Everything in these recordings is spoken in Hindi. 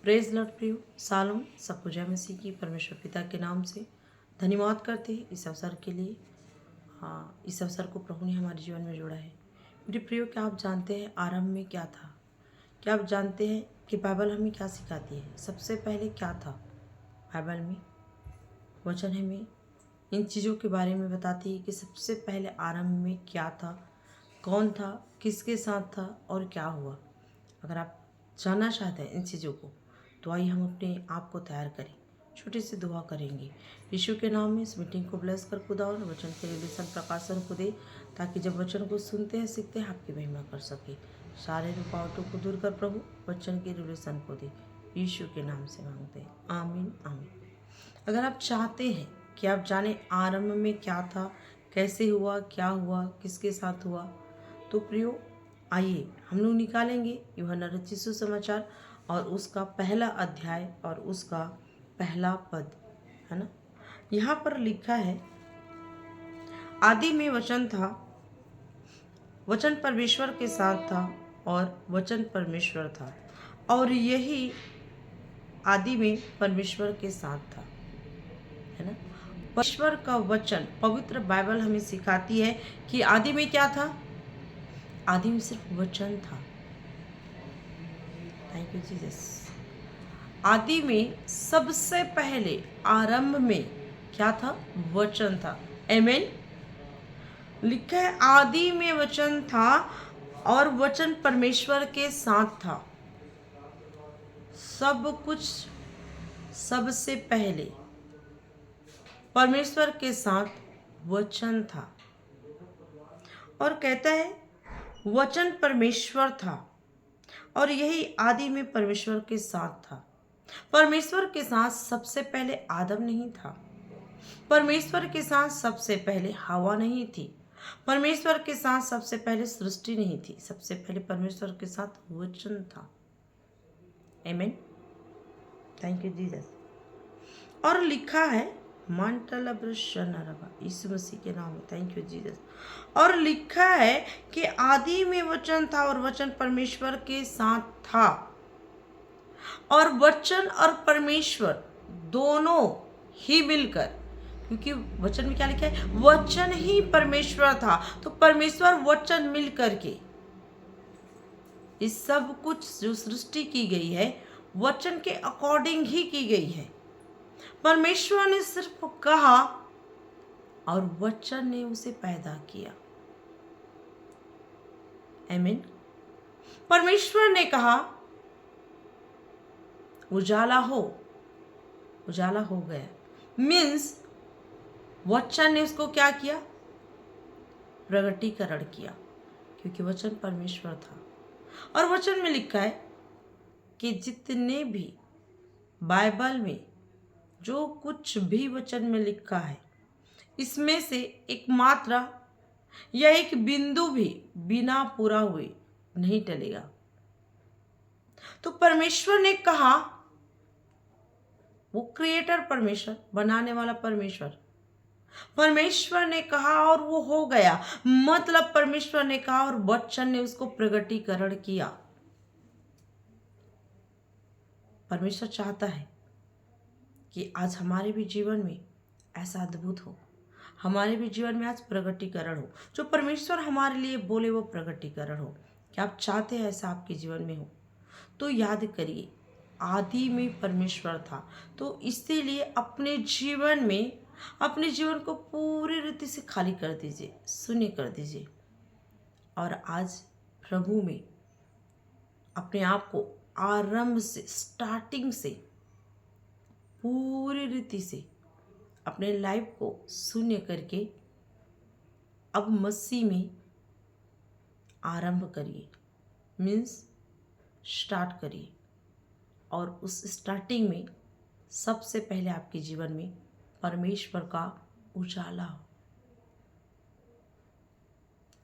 प्रेज लॉर्ड प्रियो सालों सबको जय मसीह की परमेश्वर पिता के नाम से धन्यवाद करते हैं इस अवसर के लिए। हाँ, इस अवसर को प्रभु ने हमारे जीवन में जोड़ा है। मेरे प्रियो, क्या आप जानते हैं आरंभ में क्या था? क्या आप जानते हैं कि बाइबल हमें क्या सिखाती है? सबसे पहले क्या था बाइबल में? वचन हमें इन चीज़ों के बारे में बताती है कि सबसे पहले आरंभ में क्या था, कौन था, किसके साथ था और क्या हुआ। अगर आप जानना चाहते हैं इन चीज़ों को तो आइए हम अपने आप को तैयार करें। छोटी सी दुआ करेंगे। यीशु के नाम में इस मीटिंग को ब्लेस कर खुदा और वचन के रिलेशन प्रकाशन को दे, ताकि जब वचन को सुनते हैं सीखते हैं आपकी महिमा कर सके। सारे रुकावटों को दूर कर प्रभु वचन के रिलेशन को दे, यीशु के नाम से मांगते हैं, आमीन आमीन। अगर आप चाहते हैं कि आप जाने आरंभ में क्या था, कैसे हुआ, क्या हुआ, किसके साथ हुआ, तो प्रियो आइए हम लोग निकालेंगे यूहन्ना रचित सुसमाचार और उसका पहला अध्याय और उसका पहला पद, है ना। यहाँ पर लिखा है, आदि में वचन था, वचन परमेश्वर के साथ था और वचन परमेश्वर था, और यही आदि में परमेश्वर के साथ था, है ना। परमेश्वर का वचन, पवित्र बाइबल हमें सिखाती है कि आदि में क्या था? आदि में सिर्फ वचन था। Thank you Jesus. आदि में सबसे पहले आरंभ में क्या था? वचन था। आमीन। लिखा है आदि में वचन था और वचन परमेश्वर के साथ था। सब कुछ सबसे पहले परमेश्वर के साथ वचन था, और कहता है वचन परमेश्वर था और यही आदि में परमेश्वर के साथ था। परमेश्वर के साथ सबसे पहले आदम नहीं था। परमेश्वर के साथ सबसे पहले हवा नहीं थी। परमेश्वर के साथ सबसे पहले सृष्टि नहीं थी। सबसे पहले परमेश्वर के साथ वचन था। आमीन। Thank you Jesus. और लिखा है यीशु मसीह के नाम में, थैंक यू जीसस। और लिखा है कि आदि में वचन था और वचन परमेश्वर के साथ था, और वचन और परमेश्वर दोनों ही मिलकर, क्योंकि वचन में क्या लिखा है? वचन ही परमेश्वर था, तो परमेश्वर वचन मिल करके इस सब कुछ जो सृष्टि की गई है वचन के अकॉर्डिंग ही की गई है। परमेश्वर ने सिर्फ कहा और वचन ने उसे पैदा किया। आमीन। परमेश्वर ने कहा उजाला हो, उजाला हो गया। मीन्स वचन ने उसको क्या किया? प्रगटीकरण किया, क्योंकि वचन परमेश्वर था। और वचन में लिखा है कि जितने भी बाइबल में जो कुछ भी वचन में लिखा है, इसमें से एक मात्रा या एक बिंदु भी बिना पूरा हुए नहीं टलेगा। तो परमेश्वर ने कहा, वो क्रिएटर परमेश्वर, बनाने वाला परमेश्वर, परमेश्वर ने कहा और वो हो गया। मतलब परमेश्वर ने कहा और वचन ने उसको प्रगटीकरण किया। परमेश्वर चाहता है कि आज हमारे भी जीवन में ऐसा अद्भुत हो, हमारे भी जीवन में आज प्रगटीकरण हो। जो परमेश्वर हमारे लिए बोले वो प्रगटीकरण हो। क्या आप चाहते हैं ऐसा आपके जीवन में हो? तो याद करिए, आदि में परमेश्वर था, तो इसीलिए अपने जीवन में, अपने जीवन को पूरी रीति से खाली कर दीजिए, शून्य कर दीजिए, और आज प्रभु में अपने आप को आरंभ से, स्टार्टिंग से, पूरी रीति से अपने लाइफ को शून्य करके अब मसीह में आरंभ करिए। मीन्स स्टार्ट करिए, और उस स्टार्टिंग में सबसे पहले आपके जीवन में परमेश्वर का उजाला हो,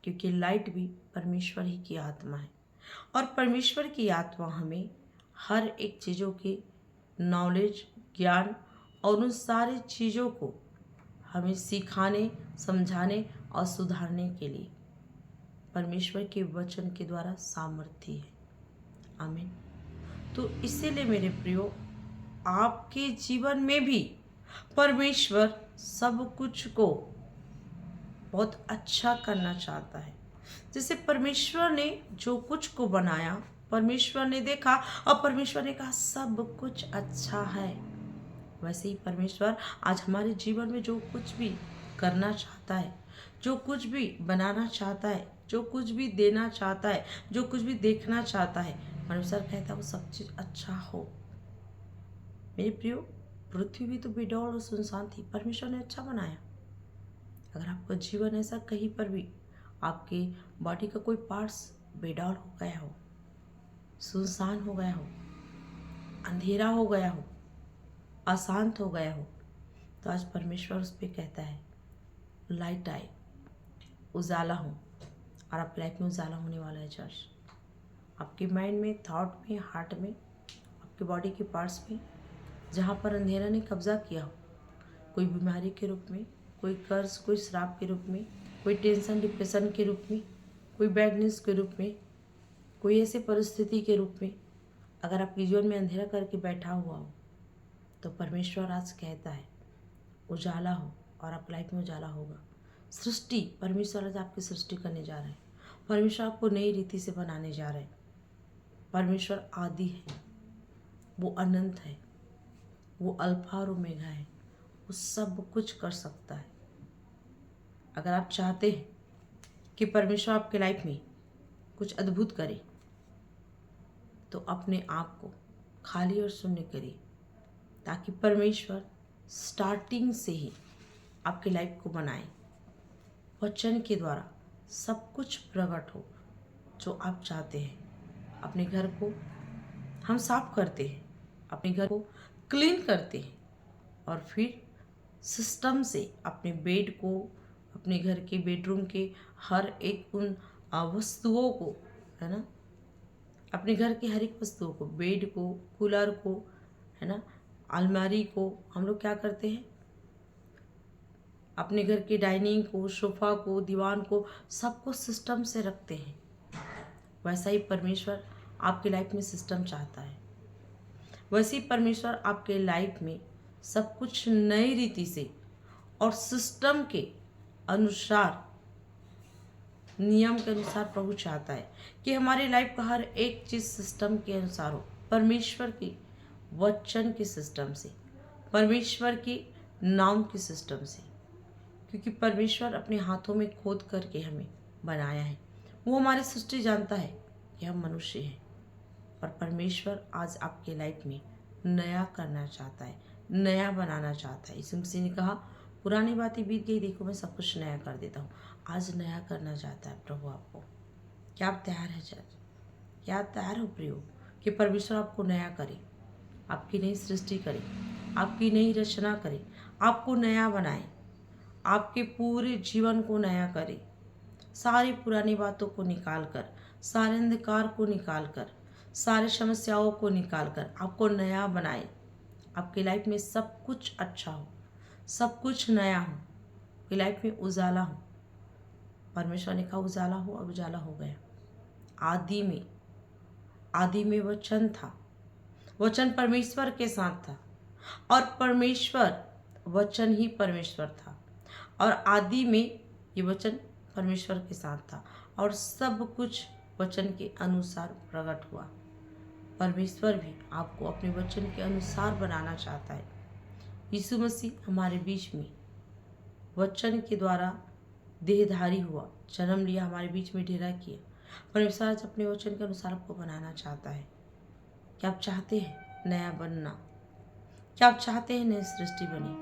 क्योंकि लाइट भी परमेश्वर ही की आत्मा है, और परमेश्वर की आत्मा हमें हर एक चीज़ों की नॉलेज, ज्ञान और उन सारी चीज़ों को हमें सिखाने, समझाने और सुधारने के लिए परमेश्वर के वचन के द्वारा सामर्थ्य है। आमीन। तो इसीलिए मेरे प्रियो, आपके जीवन में भी परमेश्वर सब कुछ को बहुत अच्छा करना चाहता है। जैसे परमेश्वर ने जो कुछ को बनाया, परमेश्वर ने देखा और परमेश्वर ने कहा सब कुछ अच्छा है। वैसे ही परमेश्वर आज हमारे जीवन में जो कुछ भी करना चाहता है, जो कुछ भी बनाना चाहता है, जो कुछ भी देना चाहता है, जो कुछ भी देखना चाहता है, परमेश्वर कहता है वो सब चीज अच्छा हो। मेरे प्रियो, पृथ्वी भी तो बेडौल और सुनसान थी, परमेश्वर ने अच्छा बनाया। अगर आपका जीवन ऐसा कहीं पर भी आपके बॉडी का कोई पार्ट्स बेडौल हो गया हो, सुनसान हो गया हो, अंधेरा हो गया हो, अशांत हो गया हो, तो आज परमेश्वर उस पर कहता है लाइट आए, उजाला हो। और आपकी लाइफ में उजाला होने वाला है चर्च। आपके माइंड में, थॉट में, हार्ट में, आपके बॉडी के पार्ट्स में जहाँ पर अंधेरा ने कब्जा किया हो, कोई बीमारी के रूप में, कोई कर्ज, कोई श्राप के रूप में, कोई टेंशन डिप्रेशन के रूप में, कोई बैड न्यूज़ के रूप में, कोई ऐसे परिस्थिति के रूप में अगर आपके जीवन में अंधेरा करके बैठा हुआ हो, तो परमेश्वर आज कहता है उजाला हो। और आपकी लाइफ में उजाला होगा। सृष्टि, परमेश्वर आज आपकी सृष्टि करने जा रहा है। परमेश्वर आपको नई रीति से बनाने जा रहा है। परमेश्वर आदि है, वो अनंत है, वो अल्फा और ओमेगा है, वो सब कुछ कर सकता है। अगर आप चाहते हैं कि परमेश्वर आपके लाइफ में कुछ अद्भुत करे, तो अपने आप को खाली और शून्य करिए, ताकि परमेश्वर स्टार्टिंग से ही आपके लाइफ को बनाए। वचन के द्वारा सब कुछ प्रकट हो जो आप चाहते हैं। अपने घर को हम साफ करते हैं, अपने घर को क्लीन करते हैं, और फिर सिस्टम से अपने बेड को, अपने घर के बेडरूम के हर एक उन वस्तुओं को, है ना, अपने घर की हर एक वस्तुओं को, बेड को, कूलर को, है ना, अलमारी को, हम लोग क्या करते हैं, अपने घर की डाइनिंग को, सोफा को, दीवान को, सबको सिस्टम से रखते हैं। वैसा ही परमेश्वर आपकी लाइफ में सिस्टम चाहता है। वैसे ही परमेश्वर आपके लाइफ में सब कुछ नई रीति से और सिस्टम के अनुसार, नियम के अनुसार प्रभु चाहता है कि हमारी लाइफ का हर एक चीज सिस्टम के अनुसार हो, परमेश्वर की वचन के सिस्टम से, परमेश्वर के नाम के सिस्टम से। क्योंकि परमेश्वर अपने हाथों में खोद करके हमें बनाया है। वो हमारी सृष्टि जानता है कि हम मनुष्य हैं, और परमेश्वर आज आपके लाइफ में नया करना चाहता है, नया बनाना चाहता है। यीशु मसीह ने कहा पुरानी बातें बीत गई, देखो मैं सब कुछ नया कर देता हूँ। आज नया करना चाहता है प्रभु आपको। क्या आप तैयार है चर्च? क्या आप तैयार हो प्रियो कि परमेश्वर आपको नया करे, आपकी नई सृष्टि करे, आपकी नई रचना करे, आपको नया बनाए, आपके पूरे जीवन को नया करे, सारी पुरानी बातों को निकाल कर, सारे अंधकार को निकाल कर, सारे समस्याओं को निकाल कर आपको नया बनाए। आपकी लाइफ में सब कुछ अच्छा हो, सब कुछ नया हो, आपकी लाइफ में उजाला हो। परमेश्वर ने कहा उजाला हो, और उजाला हो गया। आदि में वचन था, वचन परमेश्वर के साथ था, और परमेश्वर वचन ही परमेश्वर था, और आदि में ये वचन परमेश्वर के साथ था, और सब कुछ वचन के अनुसार प्रकट हुआ। परमेश्वर भी आपको अपने वचन के अनुसार बनाना चाहता है। यीशु मसीह हमारे बीच में वचन के द्वारा देहधारी हुआ, जन्म लिया, हमारे बीच में डेरा किया। परमेश्वर आज अपने वचन के अनुसार आपको बनाना चाहता है। क्या आप चाहते हैं नया बनना? क्या आप चाहते हैं नई सृष्टि बने?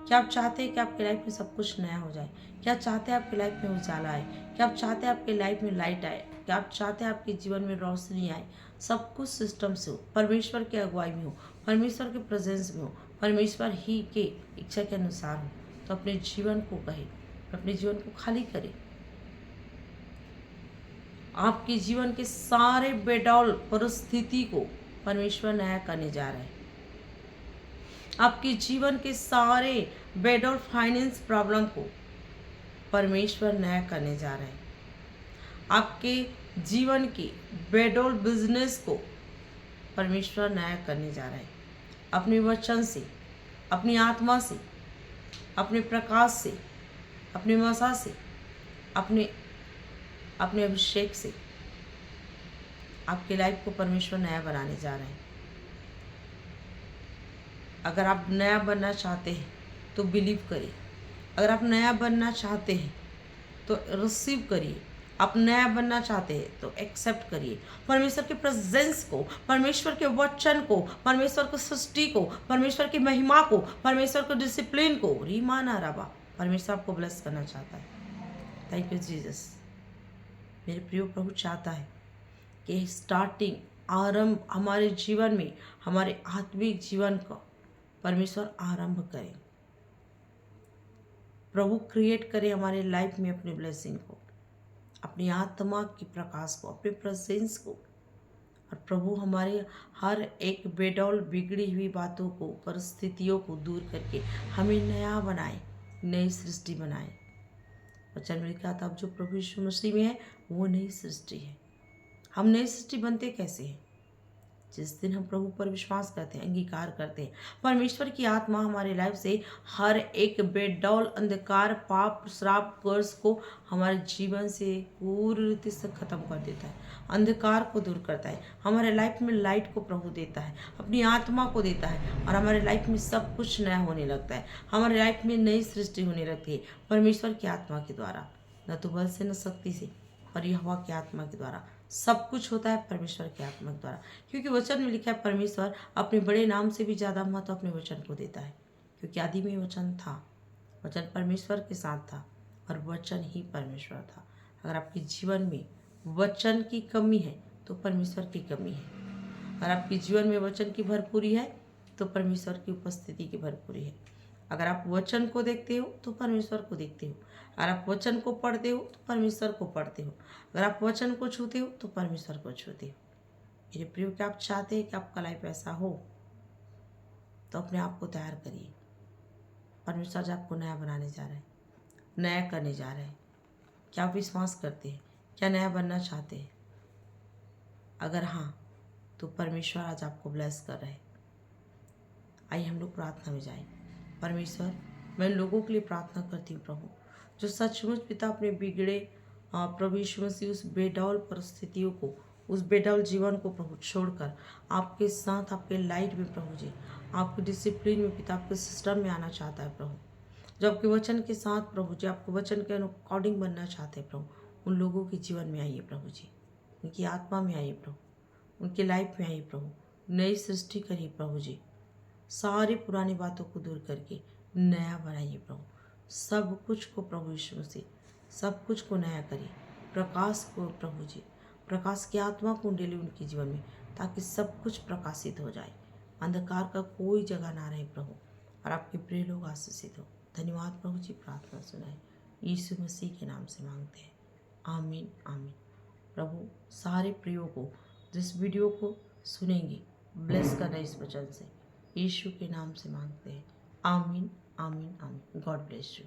क्या आप चाहते हैं कि आपके लाइफ में सब कुछ नया हो जाए? क्या चाहते हैं आपके लाइफ में उजाला आए? क्या आप चाहते हैं आपके लाइफ में लाइट आए? क्या आप चाहते हैं आपके जीवन में रोशनी आए? सब कुछ सिस्टम से हो, परमेश्वर की अगुवाई में हो, परमेश्वर के प्रेजेंस में हो, परमेश्वर ही के इच्छा के अनुसार हो, तो अपने जीवन को कहे, अपने जीवन को खाली करे। आपके जीवन के सारे बेडौल परिस्थिति को परमेश्वर नया करने जा रहा है। आपके जीवन के सारे बेडौल फाइनेंस प्रॉब्लम को परमेश्वर नया करने जा रहा है। आपके जीवन के बेडौल बिजनेस को परमेश्वर नया करने जा रहा है। अपने वचन से, अपनी आत्मा से, अपने प्रकाश से, अपने मसा से, अपने अपने अभिषेक से आपके लाइफ को परमेश्वर नया बनाने जा रहे हैं। अगर आप नया बनना चाहते हैं तो बिलीव करिए। अगर आप नया बनना चाहते हैं तो रिसीव करिए। आप नया बनना चाहते हैं तो एक्सेप्ट करिए। परमेश्वर के प्रेजेंस को, परमेश्वर के वचन को, परमेश्वर की सृष्टि को, परमेश्वर की महिमा को, परमेश्वर के डिसिप्लिन को, रीमाना रबा, परमेश्वर आपको ब्लेस करना चाहता है। Thank you Jesus. मेरे प्रिय प्रभु चाहता है कि स्टार्टिंग, आरंभ हमारे जीवन में, हमारे आत्मिक जीवन का परमेश्वर आरंभ करें। प्रभु क्रिएट करे हमारे लाइफ में अपने ब्लेसिंग को, अपनी आत्मा की प्रकाश को, अपने प्रेजेंस को। और प्रभु हमारे हर एक बेडौल बिगड़ी हुई बातों को, परिस्थितियों को दूर करके हमें नया बनाए, नई सृष्टि बनाए। वचन में लिखा था, अब जो प्रभु यीशु मसीह में है वो नई सृष्टि है। हम नई सृष्टि बनते कैसे हैं? जिस दिन हम प्रभु पर विश्वास करते हैं, अंगीकार करते हैं, परमेश्वर की आत्मा हमारे लाइफ से हर एक बेडौल अंधकार, पाप, श्राप, कर्ज को हमारे जीवन से पूरी रीति से खत्म कर देता है। अंधकार को दूर करता है, हमारे लाइफ में लाइट को प्रभु देता है, अपनी आत्मा को देता है और हमारे लाइफ में सब कुछ नया होने लगता है। हमारे लाइफ में नई सृष्टि होने लगती है परमेश्वर की आत्मा के द्वारा, न तो बल से न शक्ति से, पर यहोवा की आत्मा के द्वारा सब कुछ होता है परमेश्वर की आत्मा के द्वारा। क्योंकि वचन में लिखा है, परमेश्वर अपने बड़े नाम से भी ज़्यादा महत्व अपने वचन को देता है। क्योंकि आदि में वचन था, वचन परमेश्वर के साथ था और वचन ही परमेश्वर था। अगर आपके जीवन में वचन की कमी है तो परमेश्वर की कमी है। अगर आपके जीवन में वचन की भरपूरी है तो परमेश्वर की उपस्थिति की भरपूरी है। अगर आप वचन को देखते हो तो परमेश्वर को देखते हो। अगर आप वचन को पढ़ते हो तो परमेश्वर को पढ़ते हो। अगर आप वचन को छूते हो तो परमेश्वर को छूते हो। मेरे प्रिय, क्या आप चाहते हैं कि आपका लाइफ ऐसा हो तो अपने आप को तैयार करिए। परमेश्वर आज आपको नया बनाने जा रहे हैं, नया करने जा रहे हैं। क्या आप विश्वास करते हैं? क्या नया बनना चाहते हैं? अगर हाँ तो परमेश्वर आज आपको ब्लेस कर रहे हैं। आइए हम लोग प्रार्थना में जाएं। परमेश्वर, मैं लोगों के लिए प्रार्थना करती हूँ प्रभु, जो सचमुच पिता अपने बिगड़े प्रभु यीशु मसीह उस बेडौल परिस्थितियों को, उस बेडौल जीवन को प्रभु छोड़कर आपके साथ, आपके लाइट में प्रभु जी, आपके डिसिप्लिन में पिता, आपके सिस्टम में आना चाहता है प्रभु, जो आपके वचन के साथ प्रभु जी, आपके वचन के अकॉर्डिंग बनना चाहते हैं प्रभु, उन लोगों के जीवन में आइए प्रभु जी, उनकी आत्मा में आइए प्रभु, उनकी लाइफ में आइए प्रभु, नई सृष्टि करिए प्रभु जी। सारी पुरानी बातों को दूर करके नया बनाइए प्रभु। सब कुछ को प्रभु यीशु मसीह, सब कुछ को नया करिए। प्रकाश को प्रभु जी, प्रकाश की आत्मा को डेली उनके जीवन में, ताकि सब कुछ प्रकाशित हो जाए, अंधकार का कोई जगह ना रहे प्रभु, और आपके प्रिय लोग आशीषित हो। धन्यवाद प्रभु जी, प्रार्थना सुनाए यीशु मसीह के नाम से मांगते हैं, आमीन आमीन। प्रभु सारे प्रियो को जिस वीडियो को सुनेंगे ब्लेस करना इस वचन से, यीशु के नाम से मांगते हैं, आमीन आमीन आमीन। God bless you.